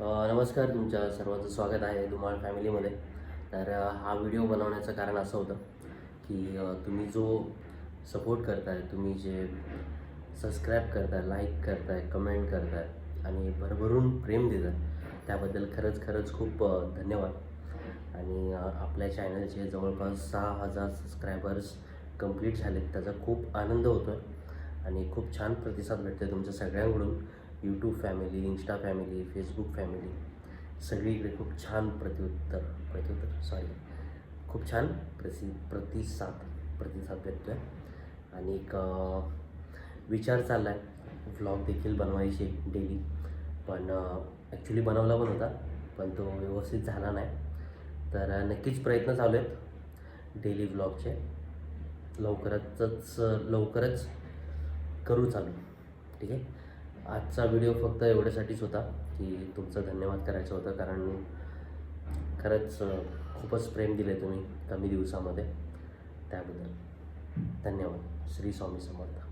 नमस्कार, तुमच्या सर्वांचं स्वागत आहे धुमाळ फॅमिलीमध्ये. तर हा व्हिडिओ बनवण्याचं कारण असं होतं की तुम्ही जो सपोर्ट करताय, तुम्ही जे सबस्क्राईब करताय, लाईक करताय, कमेंट करताय आणि भरभरून प्रेम देताय, त्याबद्दल खरंच खूप धन्यवाद. आणि आपल्या चॅनलचे जवळपास 6,000 सबस्क्रायबर्स कंप्लीट झालेत, त्याचा खूप आनंद होतो आहे आणि खूप छान प्रतिसाद भेटतो आहे तुमच्या सगळ्यांकडून. YouTube family, Insta family, Facebook family, सगळीकडे खूप छान खूप छान प्रतिसाद भेटतो आहे. आणि एक विचार चालला आहे व्लॉग देखील बनवायचे डेली, पण ॲक्च्युली बनवला पण होता, पण तो व्यवस्थित झाला नाही. तर नक्कीच प्रयत्न चालू आहेत डेली व्लॉगचे. लवकरच करू चालू. ठीक आहे. आजचा व्हिडिओ फक्त एवढ्यासाठीच होता की तुमचं धन्यवाद करायचं होतं, कारण खरंच खूपच प्रेम दिले तुम्ही कमी दिवसामध्ये. त्याबद्दल धन्यवाद. श्री स्वामी समर्थ.